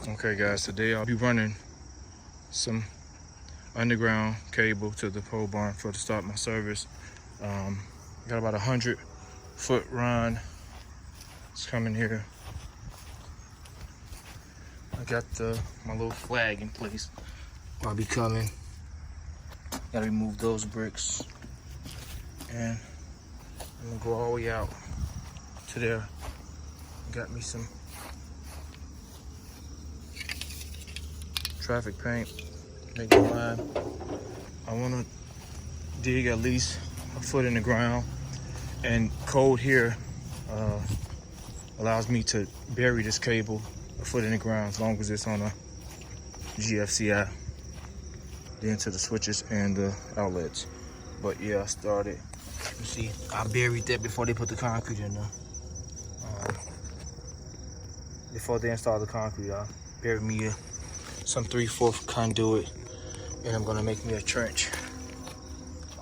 Okay guys, today I'll be running some underground cable to the pole barn to start my service. Got about 100-foot run. It's coming here. I got my little flag in place. I'll be coming. Gotta remove those bricks. And I'm gonna go all the way out to there. Got me some traffic paint, make the line. I want to dig at least a foot in the ground, and code here allows me to bury this cable a foot in the ground as long as it's on a GFCI, then to the switches and the outlets. But yeah, I started. You see, I buried that before they put the concrete in there. Before they install the concrete, I buried me some 3/4 conduit, and I'm gonna make me a trench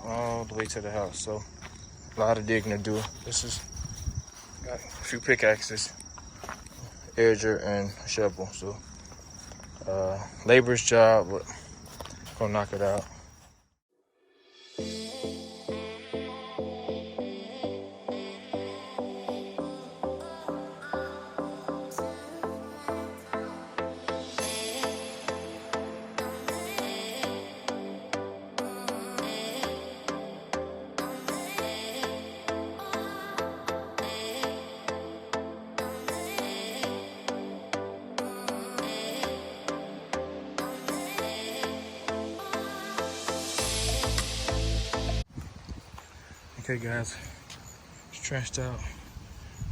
all the way to the house. So a lot of digging to do. This is got a few pickaxes, edger and a shovel. So labor's job, but gonna knock it out. Okay guys, it's trenched out.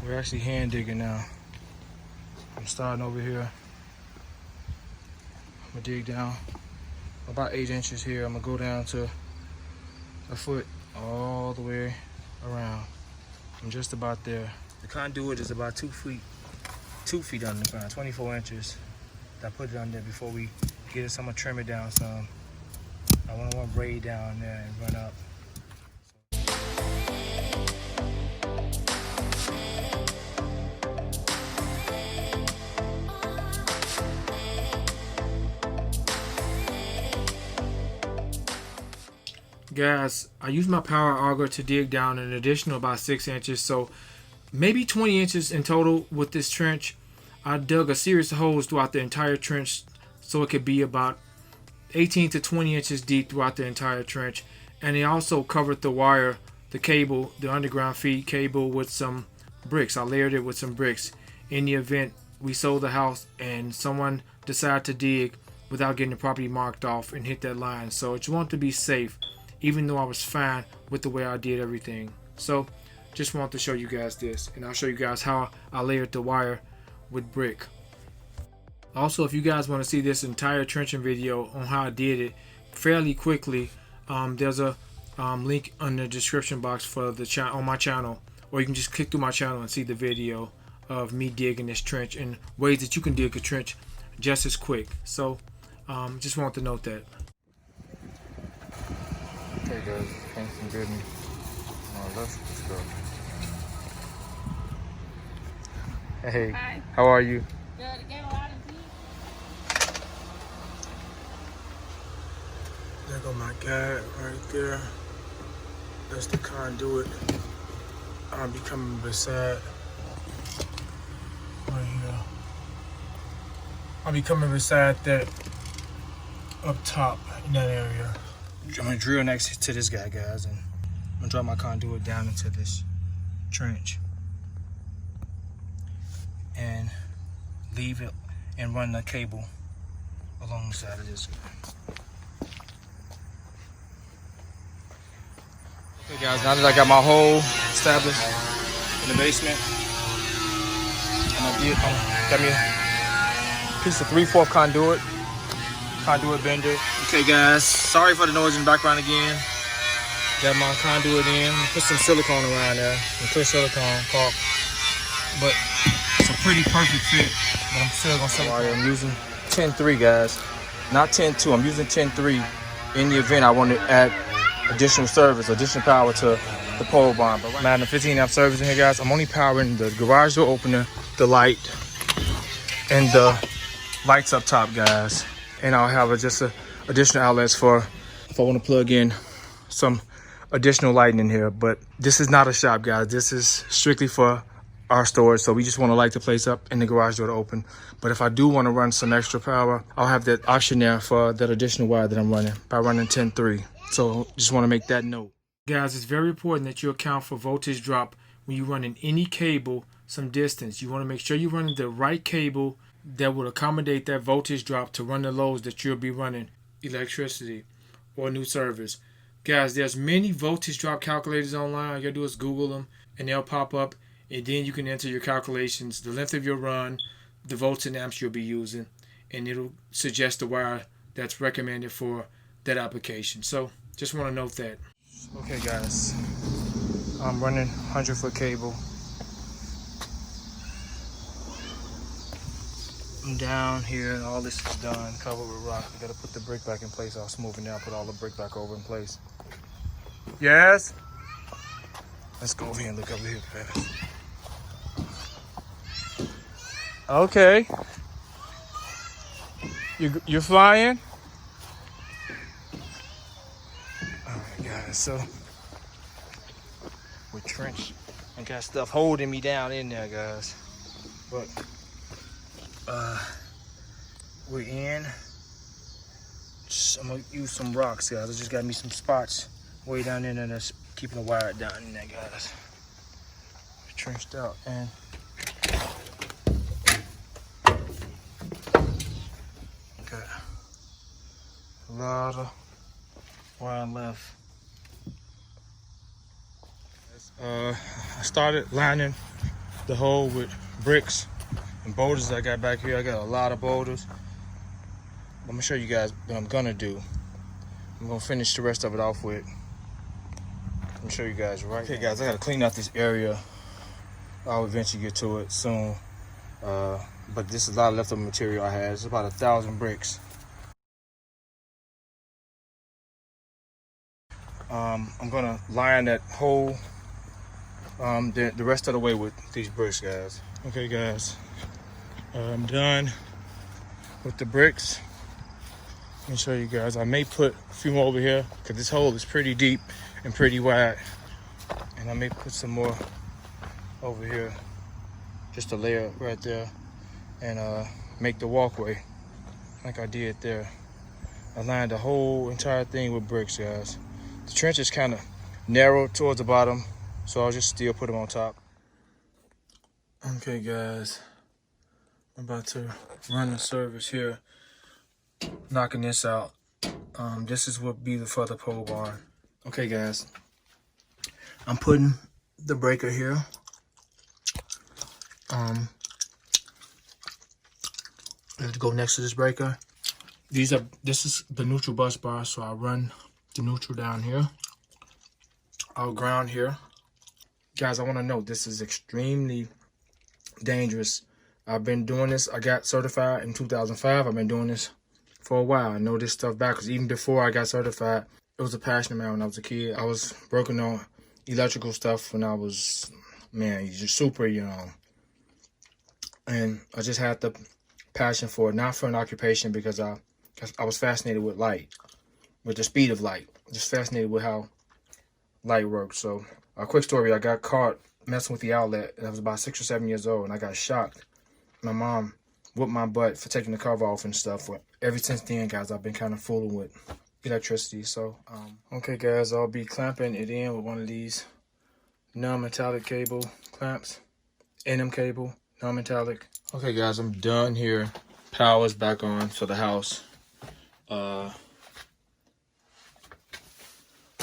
We're actually hand digging now. I'm starting over here. I'm gonna dig down about 8 inches here. I'm gonna go down to a foot all the way around. I'm just about there. The conduit is about 2 feet on the ground, 24 inches. I put it on there before we get it, so I'm gonna trim it down some. I want to braid down there and run up. Guys, I used my power auger to dig down an additional about 6 inches, so maybe 20 inches in total with this trench. I dug a series of holes throughout the entire trench so it could be about 18 to 20 inches deep throughout the entire trench. And I also covered the wire, the cable, the underground feed cable with some bricks. I layered it with some bricks in the event we sold the house and someone decided to dig without getting the property marked off and hit that line. So I just want to be safe, even though I was fine with the way I did everything. So just want to show you guys this, and I'll show you guys how I layered the wire with brick. Also, if you guys want to see this entire trenching video on how I did it fairly quickly, there's a link in the description box for the on my channel, or you can just click through my channel and see the video of me digging this trench and ways that you can dig a trench just as quick. So just want to note that. Okay guys, paint some good electrical stuff. Hey, hi. How are you? Good, it gave a lot of heat. There go my guy right there. That's the conduit. I'll be coming beside right here. I'll be coming beside that up top in that area. I'm gonna drill next to this guy, guys, and I'm gonna drop my conduit down into this trench and leave it and run the cable along the side of this guy. Okay guys, now that I got my hole established in the basement, got me a piece of 3/4 conduit bender. Okay guys, sorry for the noise in the background again. Got my conduit in, put some silicone around there, some clear silicone caulk. But it's a pretty perfect fit, but I'm still gonna say I'm using 10-3 guys, not 10-2. I'm using 10-3 in the event I want to add additional service, additional power to the pole barn. But I'm adding a 15 amp service in here guys. I'm only powering the garage door opener, the light, and the lights up top, guys. And I'll have additional outlets for if I want to plug in some additional lighting in here. But this is not a shop, guys. This is strictly for our storage. So we just want to light the place up and the garage door to open. But if I do want to run some extra power, I'll have that option there for that additional wire that I'm running by running 10-3. So just want to make that note. Guys, it's very important that you account for voltage drop when you run in any cable some distance. You want to make sure you're running the right cable that will accommodate that voltage drop to run the loads that you'll be running, electricity or new service. Guys, there's many voltage drop calculators online. All you gotta do is Google them and they'll pop up, and then you can enter your calculations, the length of your run, the volts and amps you'll be using, and it'll suggest the wire that's recommended for that application. So just want to note that. Okay guys, I'm running 100-foot cable. I'm down here, all this is done, covered with rock. I gotta put the brick back in place. I was moving down, put all the brick back over in place. Yes? Let's go over here and look over here fast. Okay. You're flying? Alright guys, so we're trenched. I got stuff holding me down in there, guys. But we're in. I'm gonna use some rocks, guys. I just got me some spots way down in there that's keeping the wire down in there, guys. We're trenched out and got a lot of wire left. I started lining the hole with bricks and boulders I got back here. I got a lot of boulders. I'm gonna show you guys what I'm gonna do. I'm gonna finish the rest of it off with. Let me show you guys right. Okay, guys, I gotta clean out this area. I'll eventually get to it soon. But this is a lot of leftover material I had. It's about 1,000 bricks. I'm gonna line that hole the rest of the way with these bricks, guys. Okay, guys. I'm done with the bricks. Let me show you guys. I may put a few more over here because this hole is pretty deep and pretty wide. And I may put some more over here, just a layer right there, and make the walkway like I did there. I lined the whole entire thing with bricks, guys. The trench is kind of narrow towards the bottom, so I'll just still put them on top. Okay, guys. I'm about to run the service here, knocking this out. This is what be for the pole barn. Okay, guys, I'm putting the breaker here. Let's go next to this breaker. This is the neutral bus bar, so I run the neutral down here. I'll ground here. Guys, I want to note this is extremely dangerous. I've been doing this. I got certified in 2005. I've been doing this for a while. I know this stuff backwards. Even before I got certified, it was a passion of mine when I was a kid. I was working on electrical stuff when I was, man, just super young. And I just had the passion for it, not for an occupation, because I was fascinated with light, with the speed of light. Just fascinated with how light works. So, a quick story, I got caught messing with the outlet, and I was about 6 or 7 years old, and I got shocked. My mom whooped my butt for taking the cover off and stuff. Ever since then, guys, I've been kind of fooling with electricity. So, okay, guys, I'll be clamping it in with one of these non-metallic cable clamps. NM cable, non-metallic. Okay, guys, I'm done here. Power's back on for the house. I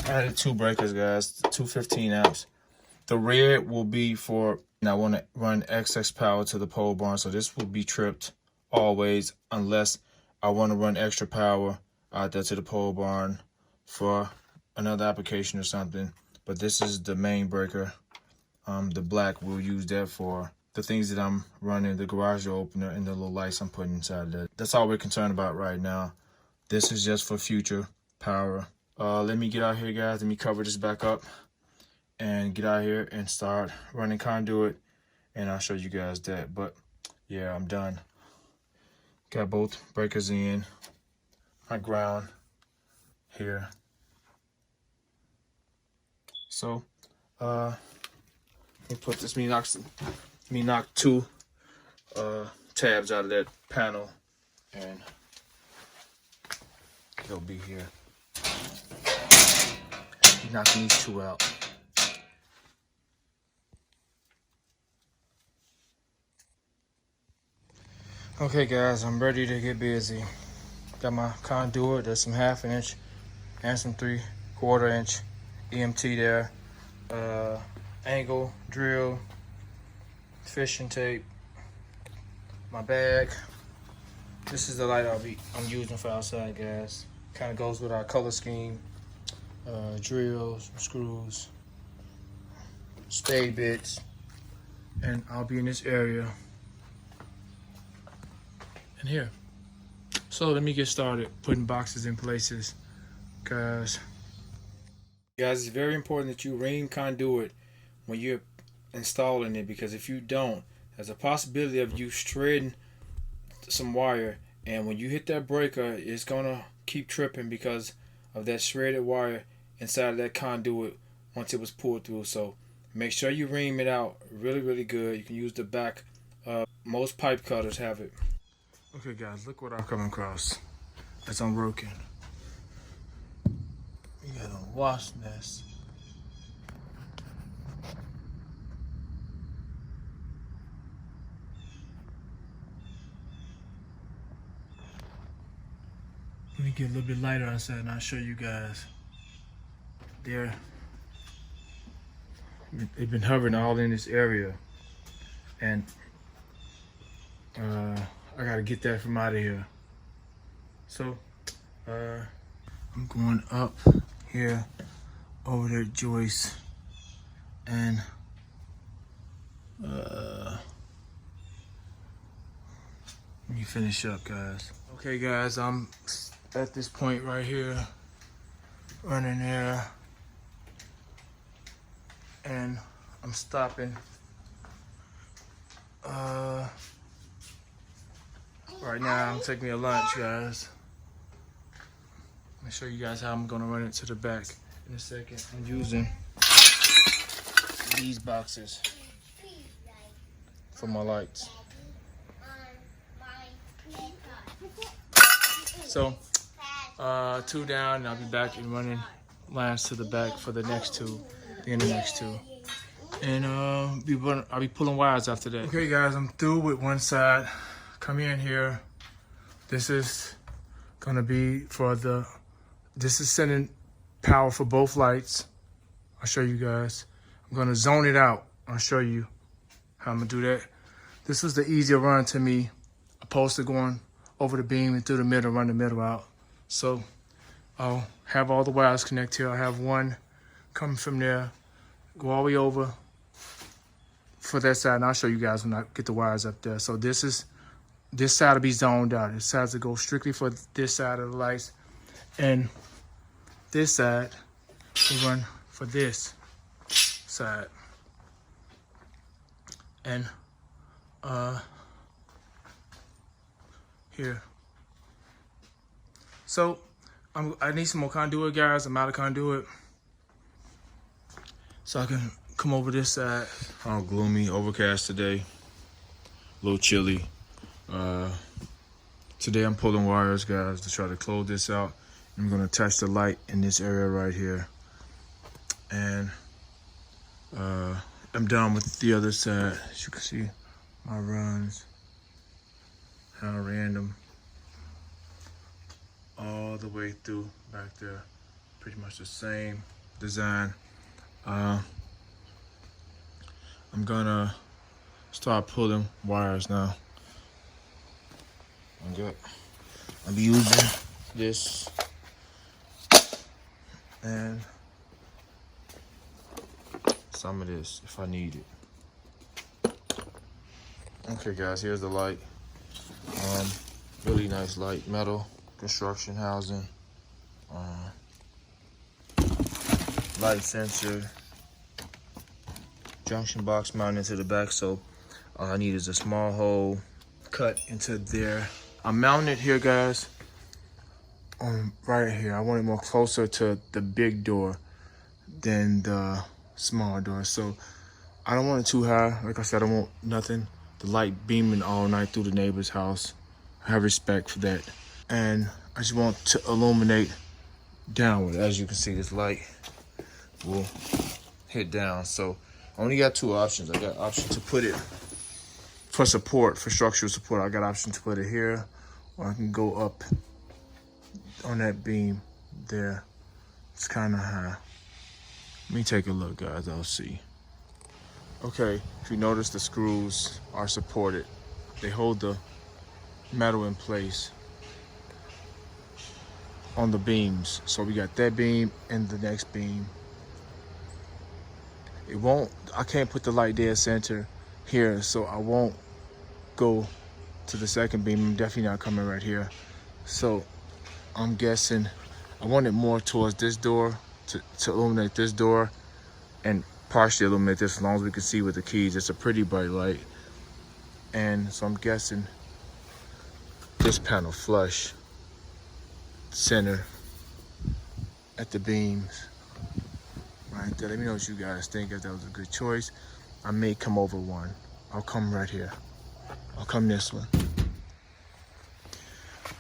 added 2 breakers, guys, 215 amps. The red will be for, and I want to run excess power to the pole barn, so this will be tripped always, unless I want to run extra power out there to the pole barn for another application or something. But this is the main breaker. The black, we'll use that for the things that I'm running, the garage door opener and the little lights I'm putting inside that. That's all we're concerned about right now. This is just for future power. Let me get out here, guys. Let me cover this back up and get out here and start running conduit, and I'll show you guys that. But yeah, I'm done. Got both breakers in. My ground here. So, let me put this. Let me knock two tabs out of that panel, and they'll be here. Knocking these two out. Okay guys, I'm ready to get busy. Got my conduit, there's some 1/2 inch and some 3/4 inch EMT there. Angle, drill, fishing tape, my bag. This is the light I'm using for outside, guys. Kind of goes with our color scheme. Drills, screws, spade bits, and I'll be in this area and here. So let me get started putting boxes in places, guys. Guys, it's very important that you ream conduit when you're installing it, because if you don't, there's a possibility of you shredding some wire, and when you hit that breaker, it's gonna keep tripping because of that shredded wire inside of that conduit once it was pulled through. So make sure you ream it out really good. You can use the back. Most pipe cutters have it. Okay guys, look what I've come across as I'm working. We got a wasp nest. Let me get a little bit lighter outside and I'll show you guys. They've been hovering all in this area, and I gotta get that from out of here. So I'm going up here over there, Joyce, and let me finish up, guys. Okay guys, I'm at this point right here, running there, and I'm stopping right now. I'm taking me a lunch, guys. Let me show you guys how I'm gonna run it to the back in a second. I'm using these boxes for my lights. So 2 down, and I'll be back and running lines to the back for the next 2, the next 2. And I'll be pulling wires after that. Okay guys, I'm through with one side. Come in here. This is gonna be for this is sending power for both lights. I'll show you guys. I'm gonna zone it out. I'll show you how I'm gonna do that. This was the easier run to me, opposed to going over the beam and through the middle, run the middle out. So I'll have all the wires connect here. I have one coming from there, go all the way over for that side, and I'll show you guys when I get the wires up there. So this side will be zoned out. This side will go strictly for this side of the lights, and this side will run for this side. And here. So I need some more conduit, guys. I'm out of conduit, so I can come over this side. All gloomy, overcast today, a little chilly. Today I'm pulling wires, guys, to try to close this out. I'm gonna attach the light in this area right here, and I'm done with the other side. As you can see, my runs, how I ran them all the way through back there. Pretty much the same design. I'm gonna start pulling wires now. I'll be using this and some of this if I need it. Okay guys, here's the light. Really nice light, metal construction housing, light sensor, junction box mounted into the back. So all I need is a small hole cut into there I'm mounting it here, guys. Right here. I want it more closer to the big door than the small door. So I don't want it too high. Like I said, I don't want nothing. The light beaming all night through the neighbor's house. I have respect for that. And I just want to illuminate downward. As you can see, this light will hit down. So I only got two options. I got option to put it for support, for structural support. I got option to put it here, or I can go up on that beam there. It's kind of high. Let me take a look, guys. I'll see. Okay, if you notice, the screws are supported. They hold the metal in place on the beams. So we got that beam and the next beam. I can't put the light dead center here, so I won't go to the second beam. I'm definitely not coming right here. So I'm guessing I want it more towards this door to illuminate this door and partially illuminate this, as long as we can see with the keys. It's a pretty bright light. And so I'm guessing this panel flush center at the beams right there. Let me know what you guys think, if that was a good choice. I may come over one. I'll come right here. I'll come this one.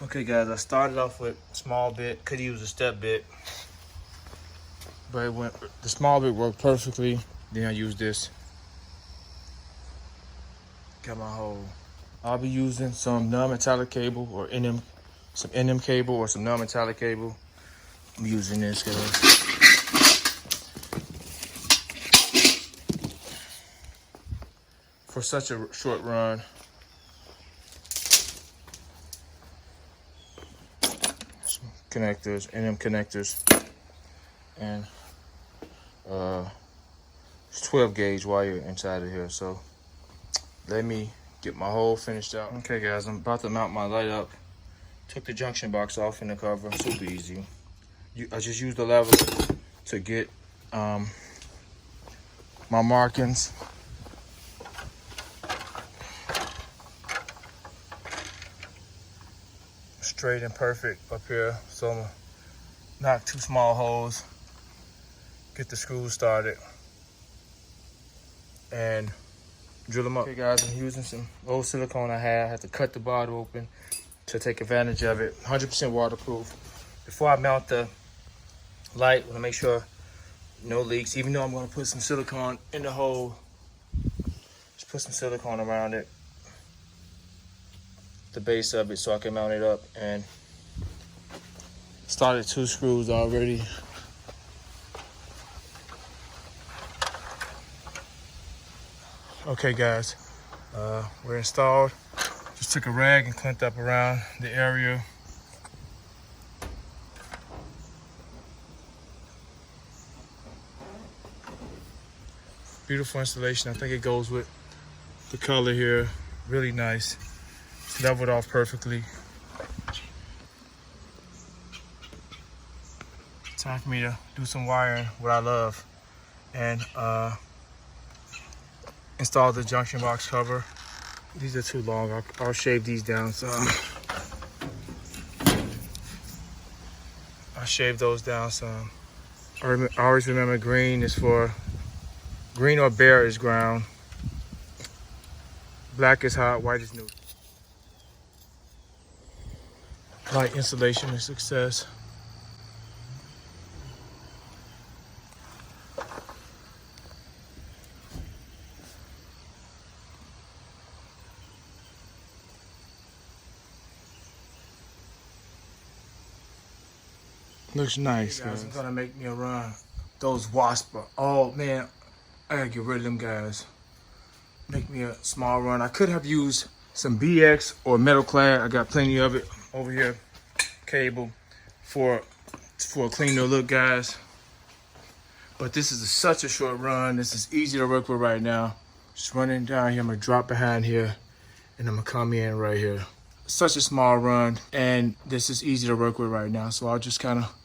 Okay, guys, I started off with a small bit. Could use a step bit, but the small bit worked perfectly. Then I used this. Got my hole. I'll be using some non-metallic cable or some NM cable or some non-metallic cable. I'm using this, guys. For such a short run. Some connectors, NM connectors, and it's 12 gauge wire inside of here. So let me get my hole finished out. Okay, guys, I'm about to mount my light up. Took the junction box off in the cover. Super easy. I just used the lever to get my markings. Straight and perfect up here. So I'm gonna knock two small holes, get the screws started, and drill them up. Okay, guys, I'm using some old silicone I had to cut the bottom open to take advantage of it. 100% waterproof. Before I mount the light, I want to make sure no leaks. Even though I'm going to put some silicone in the hole, just put some silicone around it, the base of it, so I can mount it up. And started two screws already. Okay, guys, we're installed. Just took a rag and clamped up around the area. Beautiful installation. I think it goes with the color here. Really nice. It's leveled off perfectly. Time for me to do some wiring, what I love, and install the junction box cover. These are too long. I'll shave these down some. I'll shave those down some. I always remember green or bare is ground. Black is hot, white is new. Light installation is success. Looks nice, guys. I'm gonna make me a run. Those wasps, oh man, I gotta get rid of them guys. Make me a small run. I could have used some BX or metal clad. I got plenty of it over here. Cable for a cleaner look, guys. But this is such a short run. This is easy to work with right now. Just running down here. I'm gonna drop behind here, and I'm gonna come in right here. Such a small run, and this is easy to work with right now. So I'll just kind of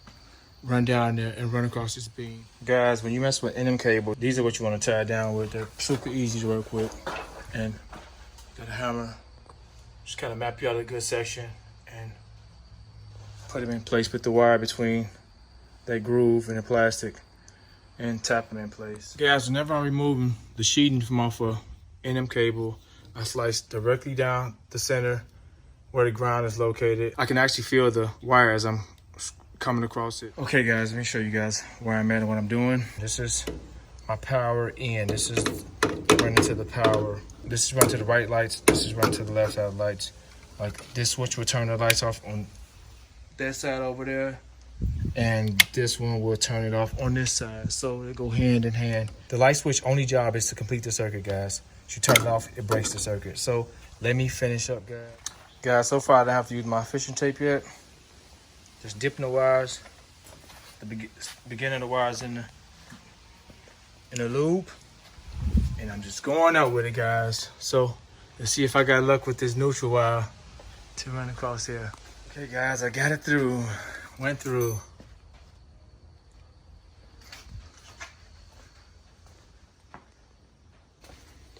run down there and run across this beam. Guys, when you mess with NM cable, these are what you want to tie down with. They're super easy to work with. And got a hammer, Just kind of map you out a good section and put them in place. Put the wire between that groove and the plastic and tap them in place. Guys, whenever I'm removing the sheeting from off a NM cable, I slice directly down the center where the ground is located. I can actually feel the wire as I'm coming across it. Okay guys, let me show you guys where I'm at and what I'm doing. This is my power in. This is running to the power. This is run to the right lights. This is run to the left side lights. Like this switch will turn the lights off on that side over there. And this one will turn it off on this side. So they go hand in hand. The light switch only job is to complete the circuit, guys. If you turn it off, it breaks the circuit. So let me finish up, guys. Guys, so far I don't have to use my fishing tape yet. Just dipping the wires. The beginning of the wires in the lube. And I'm just going out with it, guys. So let's see if I got luck with this neutral wire to run across here. Okay, guys, I got it through. Went through.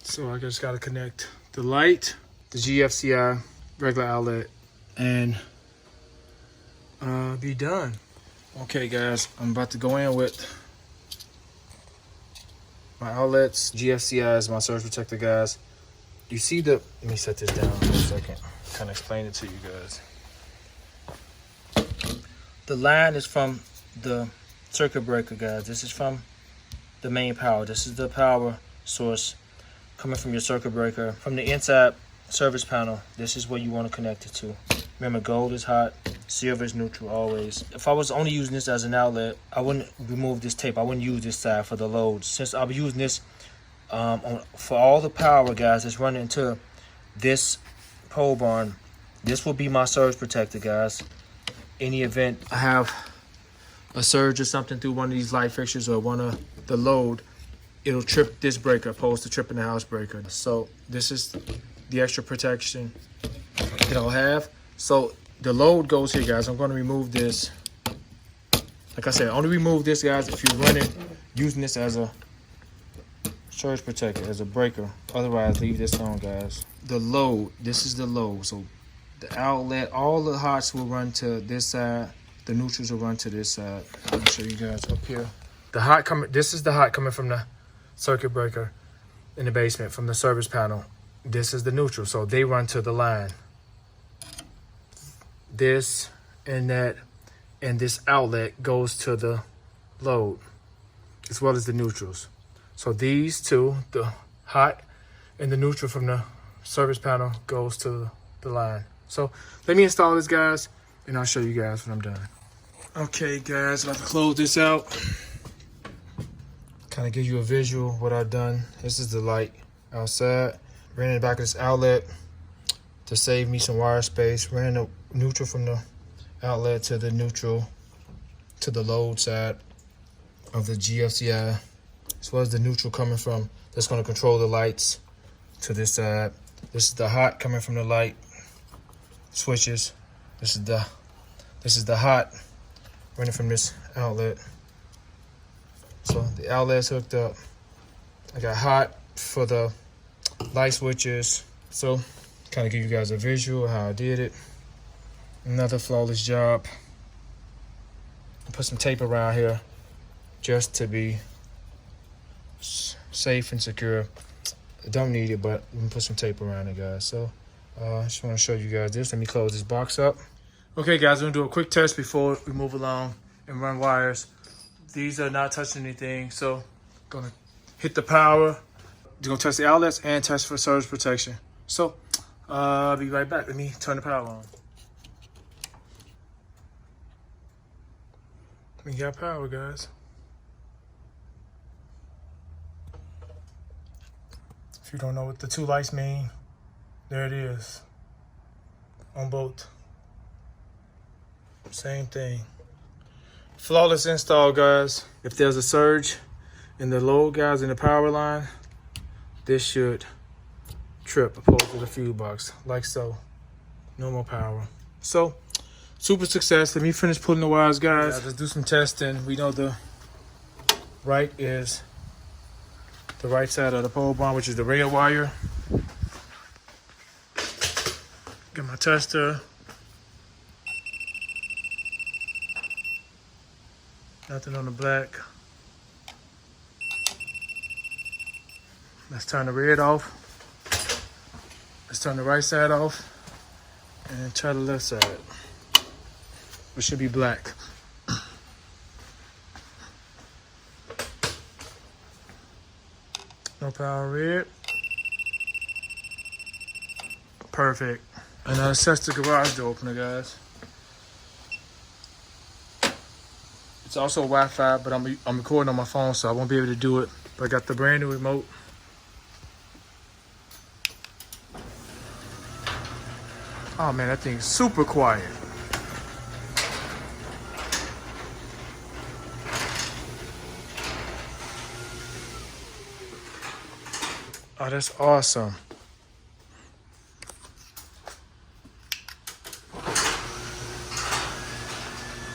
So I just gotta connect the light, the GFCI, regular outlet, and be done. Okay guys, I'm about to go in with my outlets. GFCI is my surge protector, guys. You see the, let me set this down for a second, kind of explain it to you guys. The line is from the circuit breaker, guys. This is from the main power. This is the power source coming from your circuit breaker. From the inside service panel, this is where you want to connect it to. Remember, gold is hot, silver is neutral always. If I was only using this as an outlet, I wouldn't remove this tape. I wouldn't use this side for the load. Since I'll be using this for all the power, guys, that's running into this pole barn, this will be my surge protector, guys. Any event I have a surge or something through one of these light fixtures or one of the load, it'll trip this breaker opposed to tripping the house breaker. So this is the extra protection that I'll have. So the load goes here, guys. I'm going to remove this. Like I said, only remove this, guys, if you're running, using this as a surge protector, as a breaker. Otherwise, leave this on, guys. The load, this is the load. So the outlet, all the hots will run to this side. The neutrals will run to this side. Let me show you guys up here. The hot coming, this is the hot coming from the circuit breaker in the basement from the service panel. This is the neutral, so they run to the line. This and that and this outlet goes to the load as well as the neutrals. So these two, the hot and the neutral from the service panel, goes to the line. So let me install this, guys, and I'll show you guys when I'm done. Okay guys, I'm about to close this out. Kind of give you a visual of what I've done. This is the light outside. Ran in the back of this outlet to save me some wire space. Ran the neutral from the outlet to the neutral to the load side of the GFCI, as well as the neutral coming from, that's going to control the lights to this side. This is the hot coming from the light switches. This is the hot running from this outlet. So the outlet's hooked up. I got hot for the light switches. So kind of give you guys a visual of how I did it. Another flawless job. Put some tape around here just to be safe and secure. I don't need it, but we can put some tape around it, guys. So I just want to show you guys this. Let me close this box up. Okay guys, we're gonna do a quick test before we move along and run wires. These are not touching anything, so gonna hit the power. You're gonna test the outlets and test for surge protection. So I'll be right back. Let me turn the power on. We got power, guys. If you don't know what the two lights mean, there it is on both. Same thing. Flawless install, guys. If there's a surge in the load, guys, in the power line, this should trip opposed to the fuse box, like so. No more power. So, super success. Let me finish pulling the wires, guys. Let's do some testing. We know the right is the right side of the pole barn, which is the rail wire. My tester. Nothing on the black. Let's turn the red off. Let's turn the right side off. And try the left side. It should be black. No power red. Perfect. And now let's test the garage door opener, guys. It's also Wi-Fi, but I'm recording on my phone, so I won't be able to do it. But I got the brand new remote. Oh man, that thing's super quiet. Oh, that's awesome.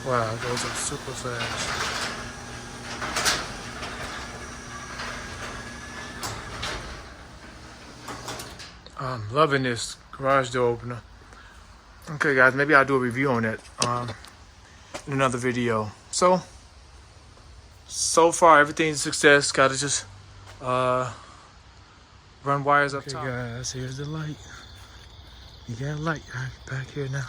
Wow, it goes up super fast. I'm loving this garage door opener. Okay, guys, maybe I'll do a review on it in another video. So far, everything's a success. Gotta just run wires up top. Okay, guys, here's the light. You got a light right back here now.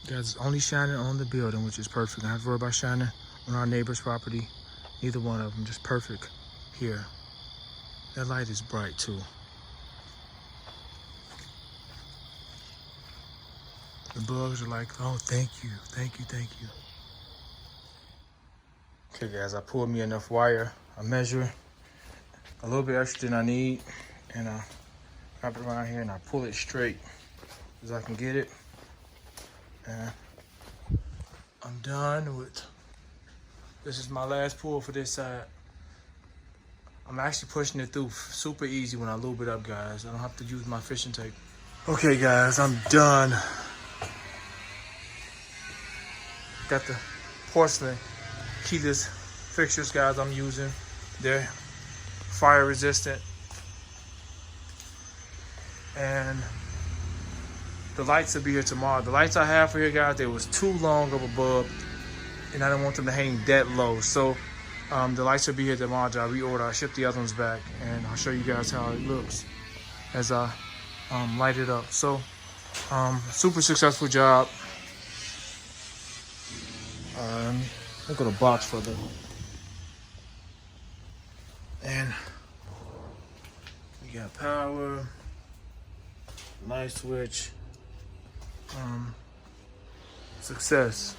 Guys, it's only shining on the building, which is perfect. I don't have to worry about shining on our neighbor's property. Neither one of them, just perfect here. That light is bright too. The bugs are like, oh, thank you, thank you, thank you. Okay, guys, I pulled me enough wire. I measure a little bit extra than I need, and I wrap it around here and I pull it straight as I can get it. And I'm done with, this is my last pull for this side. I'm actually pushing it through super easy when I lube it up, guys. I don't have to use my fishing tape. Okay, guys, I'm done. Got the porcelain keyless fixtures, guys, I'm using. They're fire resistant. And the lights will be here tomorrow. The lights I have for here, guys, they was too long of a bulb, and I didn't want them to hang that low. So the lights will be here tomorrow. I reorder. I ship the other ones back, and I'll show you guys how it looks as I light it up. So super successful job. Look at the box for them. And we got power, light switch. Success.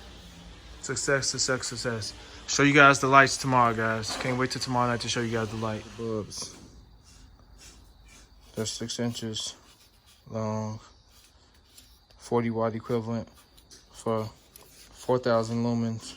Show you guys the lights tomorrow, guys. Can't wait till tomorrow night to show you guys the light. Bulbs. They're 6 inches long, 40 watt equivalent for 4,000 lumens.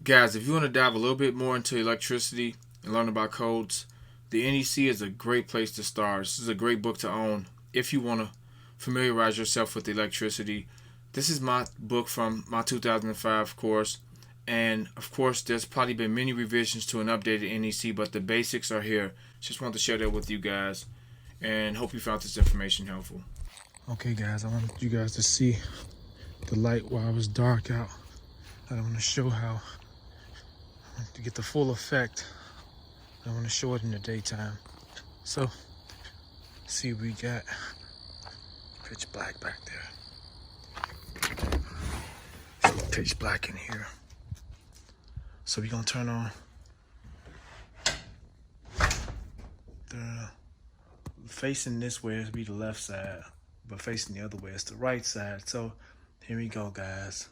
Guys, if you want to dive a little bit more into electricity and learn about codes, the NEC is a great place to start. This is a great book to own if you want to familiarize yourself with electricity. This is my book from my 2005 course, and of course there's probably been many revisions to an updated NEC, but the basics are here. Just wanted to share that with you guys, and hope you found this information helpful. Okay, guys, I want you guys to see the light while it was dark out. I want to show how, to get the full effect, I want to show it in the daytime. So, see, we got pitch black back there. It's pitch black in here. So we're gonna turn on the facing this way, it'll be the left side, but facing the other way, it's the right side. So here we go, guys.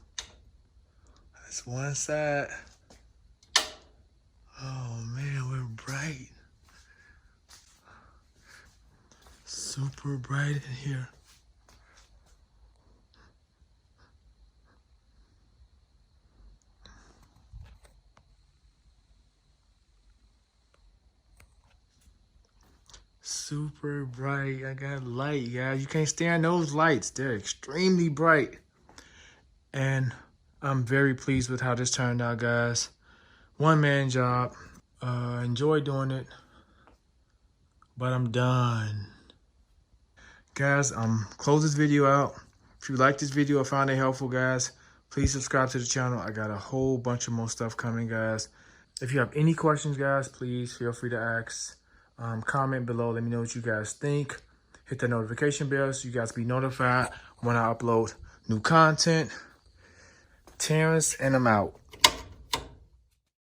That's one side. Oh man, we're bright. Super bright in here. Super bright. I got light, guys. You can't stand those lights. They're extremely bright. And I'm very pleased with how this turned out, guys. One-man job. Enjoy doing it, but I'm done. Guys, close this video out. If you like this video or found it helpful, guys, please subscribe to the channel. I got a whole bunch of more stuff coming, guys. If you have any questions, guys, please feel free to ask. Comment below. Let me know what you guys think. Hit the notification bell so you guys be notified when I upload new content. Terrence, and I'm out.